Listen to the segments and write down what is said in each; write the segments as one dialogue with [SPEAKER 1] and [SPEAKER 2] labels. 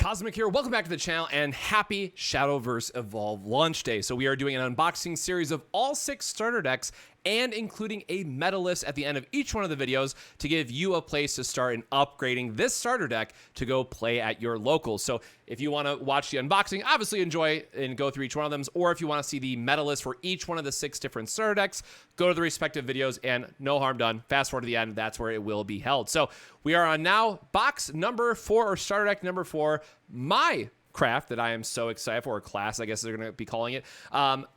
[SPEAKER 1] Cosmic here, welcome back to the channel, and happy Shadowverse Evolve launch day. So we are doing an unboxing series of all 6 starter decks and including a meta list at the end of each one of the videos to give you a place to start in upgrading this starter deck to go play at your locals. So if you want to watch the unboxing, obviously enjoy and go through each one of them, or if you want to see the meta list for each one of the 6 different starter decks, go to the respective videos and no harm done. Fast forward to the end, that's where it will be held. So we are on now box number 4, or starter deck number 4, my craft that I am so excited for, or class, I guess they're going to be calling it,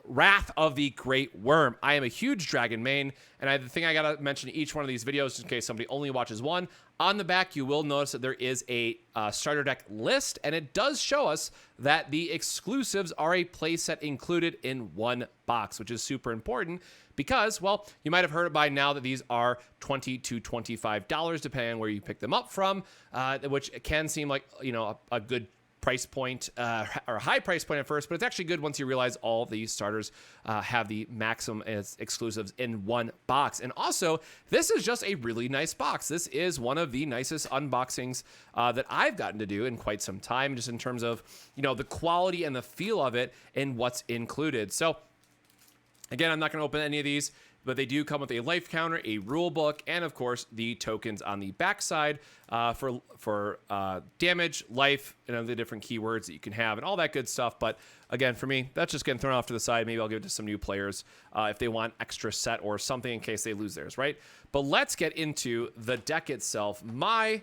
[SPEAKER 1] Wrath of the Greatwyrm. I am a huge dragon main, and the thing I got to mention in each one of these videos, just in case somebody only watches one, on the back you will notice that there is a starter deck list, and it does show us that the exclusives are a playset included in one box, which is super important because, well, you might have heard by now that these are $20 to $25 depending on where you pick them up from, which can seem like, you know, a good price point or a high price point at first, but it's actually good once you realize all these starters have the maximum as exclusives in one box. And also, this is just a really nice box. This is one of the nicest unboxings that I've gotten to do in quite some time, just in terms of, you know, the quality and the feel of it and what's included. So again, I'm not going to open any of these, but they do come with a life counter, a rule book, and of course the tokens on the backside for damage, life, and the different keywords that you can have, and all that good stuff. But again, for me, that's just getting thrown off to the side. Maybe I'll give it to some new players if they want extra set or something in case they lose theirs, right? But let's get into the deck itself. My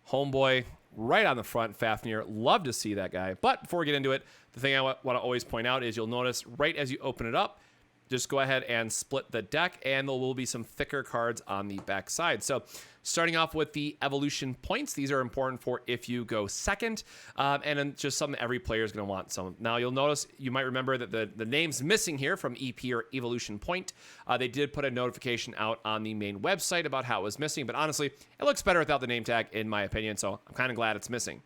[SPEAKER 1] homeboy right on the front, Fafnir. Love to see that guy. But before we get into it, the thing I want to always point out is you'll notice right as you open it up, just go ahead and split the deck, and there will be some thicker cards on the back side. So starting off with the evolution points, these are important for if you go second, and then just something every player is going to want some. Now you'll notice, you might remember that the name's missing here from EP or evolution point. They did put a notification out on the main website about how it was missing, but honestly, it looks better without the name tag in my opinion, so I'm kind of glad it's missing.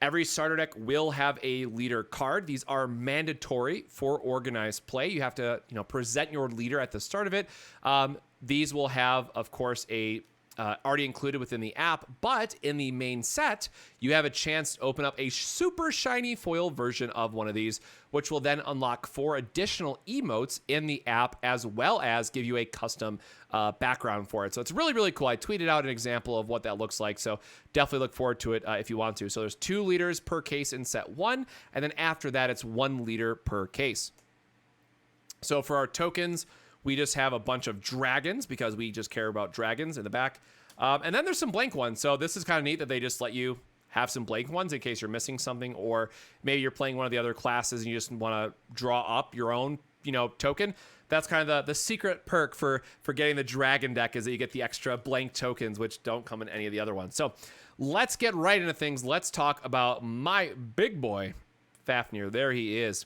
[SPEAKER 1] Every starter deck will have a leader card. These are mandatory for organized play. You have to, you know, present your leader at the start of it. These will have, of course, a already included within the app, but in the main set, you have a chance to open up a super shiny foil version of one of these, which will then unlock 4 additional emotes in the app, as well as give you a custom background for it. So it's really, really cool. I tweeted out an example of what that looks like, so definitely look forward to it if you want to. So there's 2 leaders per case in set 1, and then after that, it's 1 leader per case. So for our tokens, we just have a bunch of dragons because we just care about dragons in the back. And then there's some blank ones. So this is kind of neat that they just let you have some blank ones in case you're missing something, or maybe you're playing one of the other classes and you just want to draw up your own, you know, token. That's kind of the secret perk for getting the dragon deck, is that you get the extra blank tokens, which don't come in any of the other ones. So let's get right into things. Let's talk about my big boy, Fafnir. There he is.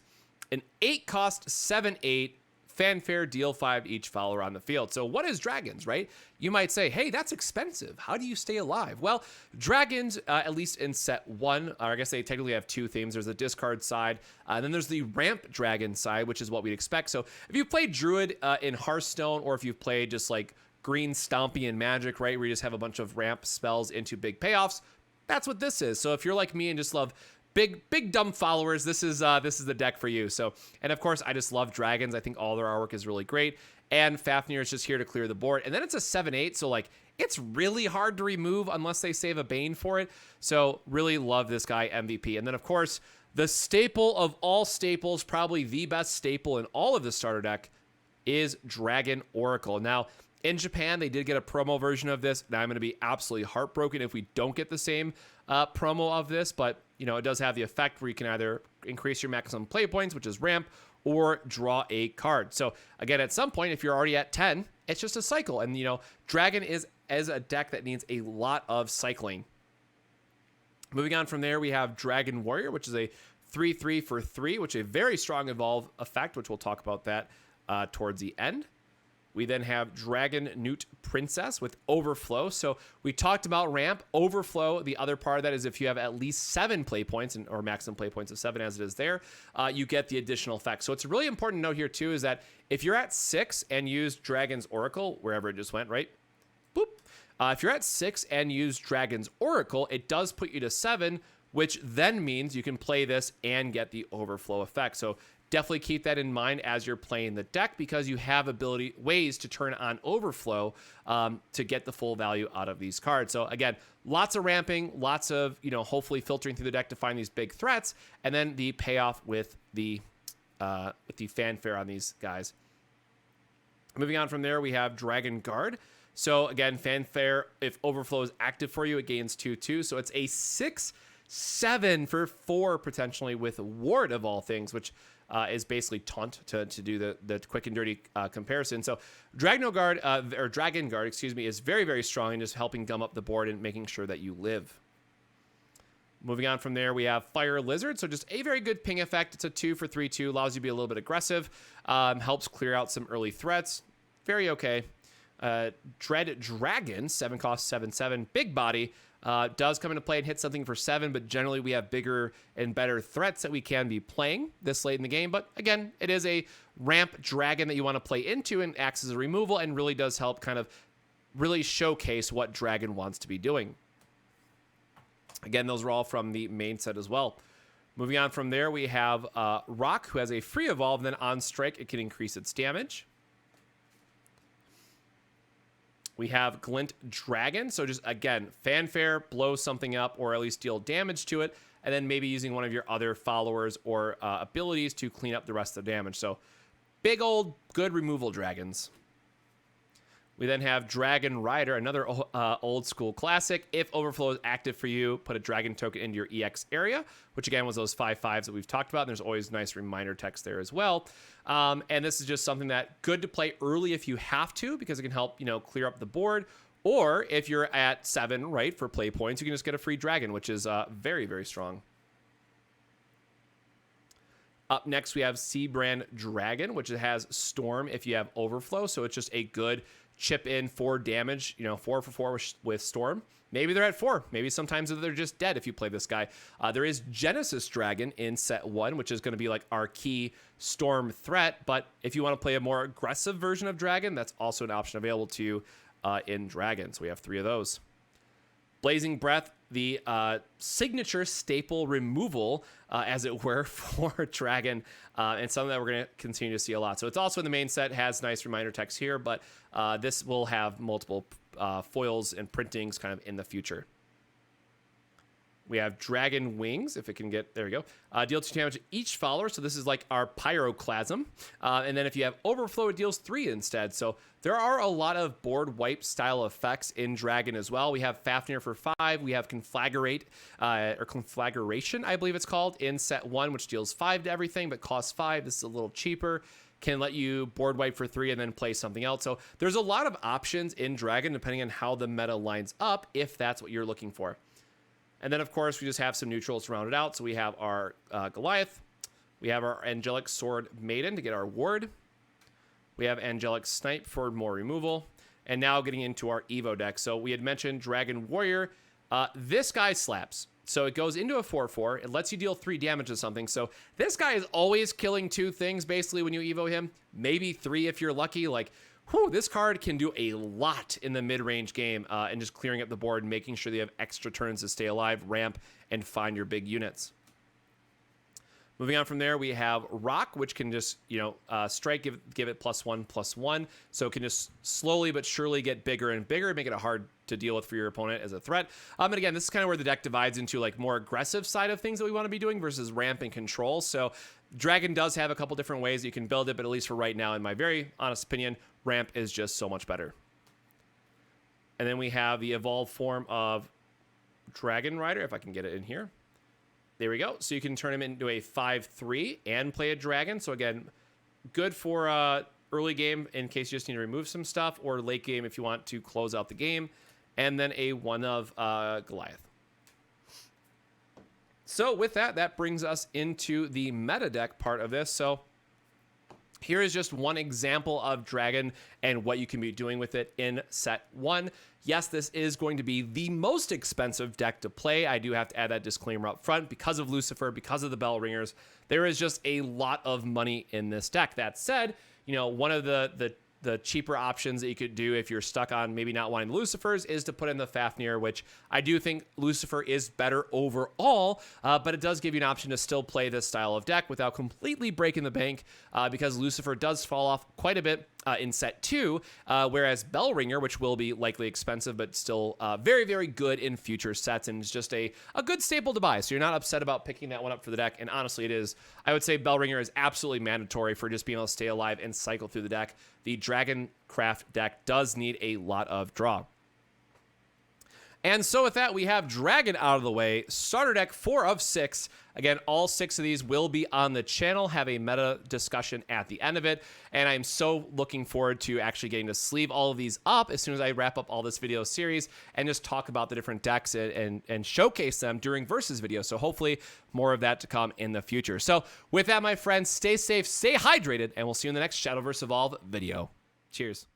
[SPEAKER 1] An 8 cost, 7/8. Fanfare, deal 5 each follower on the field. So what is dragons, right? You might say, hey, that's expensive. How do you stay alive? Well, dragons, at least in set 1, or I guess they technically have 2 themes. There's the discard side, and then there's the ramp dragon side, which is what we'd expect. So if you played Druid in Hearthstone, or if you've played just like Green Stompy in Magic, right, where you just have a bunch of ramp spells into big payoffs, that's what this is. So if you're like me and just love big dumb followers, this is the deck for you. So, and of course, I just love dragons. I think all their artwork is really great, and Fafnir is just here to clear the board. And then it's a 7/8, so like it's really hard to remove unless they save a Bane for it. So really love this guy, MVP. And then of course, the staple of all staples, probably the best staple in all of the starter deck, is Dragon Oracle. Now, in Japan, they did get a promo version of this. Now I'm going to be absolutely heartbroken if we don't get the same promo of this, but you know, it does have the effect where you can either increase your maximum play points, which is ramp, or draw a card. So again, at some point, if you're already at 10, it's just a cycle. And you know, Dragon is a deck that needs a lot of cycling. Moving on from there, we have Dragon Warrior, which is a 3/3 for 3, which is a very strong evolve effect, which we'll talk about that towards the end. We then have Dragon Newt Princess with Overflow. So we talked about ramp. Overflow, the other part of that is if you have at least 7 play points, or maximum play points of 7 as it is there, you get the additional effect. So it's really important to note here too is that if you're at 6 and use Dragon's Oracle, wherever it just went, right? Boop. If you're at 6 and use Dragon's Oracle, it does put you to 7 which then means you can play this and get the overflow effect. So definitely keep that in mind as you're playing the deck, because you have ways to turn on overflow to get the full value out of these cards. So again, lots of ramping, lots of, hopefully filtering through the deck to find these big threats, and then the payoff with the fanfare on these guys. Moving on from there, we have Dragon Guard. So again, fanfare, if overflow is active for you, it gains 2/2. So it's a 6/7 for 4 potentially with ward of all things, which is basically taunt to do the quick and dirty comparison. So Dragon Guard, is very, very strong in just helping gum up the board and making sure that you live. Moving on from there, we have Fire Lizard. So just a very good ping effect. It's a 2 for 3/2, allows you to be a little bit aggressive, helps clear out some early threats. Very okay. Dread Dragon, 7 cost, 7/7, big body, does come into play and hit something for 7, but generally we have bigger and better threats that we can be playing this late in the game. But again, it is a ramp dragon that you want to play into and acts as a removal and really does help kind of really showcase what Dragon wants to be doing. Again, those are all from the main set as well. Moving on from there, we have Rock, who has a free evolve, and then on strike, it can increase its damage. We have Glint Dragon. So just, again, fanfare, blow something up, or at least deal damage to it, and then maybe using one of your other followers or abilities to clean up the rest of the damage. So big old good removal dragons. We then have Dragon Rider, another old school classic. If overflow is active for you, put a dragon token into your EX area, which again was those 5/5s that we've talked about. And there's always nice reminder text there as well. And this is just something that good to play early if you have to, because it can help, clear up the board. Or if you're at 7, right, for play points, you can just get a free dragon, which is very, very strong. Up next, we have Seabrand Dragon, which has Storm if you have overflow. So it's just a good chip in 4 damage, 4 for 4 with Storm. Maybe they're at 4. Maybe sometimes they're just dead if you play this guy. There is Genesis Dragon in set 1, which is going to be like our key Storm threat. But if you want to play a more aggressive version of Dragon, that's also an option available to you in Dragon. So we have 3 of those. Blazing Breath, the signature staple removal, as it were, for Dragon, and something that we're going to continue to see a lot. So it's also in the main set, has nice reminder text here, but this will have multiple foils and printings kind of in the future. We have Dragon Wings, if it can get, there we go. Deal 2 damage to each follower, so this is like our Pyroclasm. And then if you have Overflow, it deals 3 instead. So there are a lot of board wipe style effects in Dragon as well. We have Fafnir for 5. We have Conflagration, I believe it's called, in set 1, which deals 5 to everything, but costs 5. This is a little cheaper. Can let you board wipe for 3 and then play something else. So there's a lot of options in Dragon, depending on how the meta lines up, if that's what you're looking for. And then, of course, we just have some neutrals to round it out. So we have our Goliath. We have our Angelic Sword Maiden to get our ward. We have Angelic Snipe for more removal. And now getting into our Evo deck. So we had mentioned Dragon Warrior. This guy slaps. So it goes into a 4/4. It lets you deal 3 damage to something. So this guy is always killing 2 things, basically, when you Evo him. Maybe 3 if you're lucky. Like, whew, this card can do a lot in the mid-range game and just clearing up the board and making sure that you have extra turns to stay alive, ramp, and find your big units. Moving on from there, we have Rock, which can just, strike, give it +1/+1. So it can just slowly but surely get bigger and bigger, make it hard to deal with for your opponent as a threat. And again, this is kind of where the deck divides into like more aggressive side of things that we want to be doing versus ramp and control. So Dragon does have a couple different ways you can build it, but at least for right now, in my very honest opinion, ramp is just so much better. And then we have the evolved form of Dragon Rider, if I can get it in here. There we go. So you can turn him into a 5/3 and play a dragon. So again, good for early game in case you just need to remove some stuff, or late game if you want to close out the game. And then a 1 of Goliath. So with that, that brings us into the meta deck part of this. So here is just one example of Dragon and what you can be doing with it in set 1. Yes, this is going to be the most expensive deck to play. I do have to add that disclaimer up front because of Lucifer, because of the Bell Ringers. There is just a lot of money in this deck. That said, one of the the cheaper options that you could do if you're stuck on maybe not wanting Lucifers is to put in the Fafnir, which I do think Lucifer is better overall, but it does give you an option to still play this style of deck without completely breaking the bank, because Lucifer does fall off quite a bit in set 2, whereas Bellringer, which will be likely expensive but still very, very good in future sets, and is just a good staple to buy, so you're not upset about picking that one up for the deck. And honestly, it is. I would say Bellringer is absolutely mandatory for just being able to stay alive and cycle through the deck. The Dragoncraft deck does need a lot of draw. And so with that, we have Dragon out of the way. Starter deck 4 of 6. Again, all 6 of these will be on the channel, have a meta discussion at the end of it. And I'm so looking forward to actually getting to sleeve all of these up as soon as I wrap up all this video series and just talk about the different decks and showcase them during Versus videos. So hopefully more of that to come in the future. So with that, my friends, stay safe, stay hydrated, and we'll see you in the next Shadowverse Evolve video. Cheers.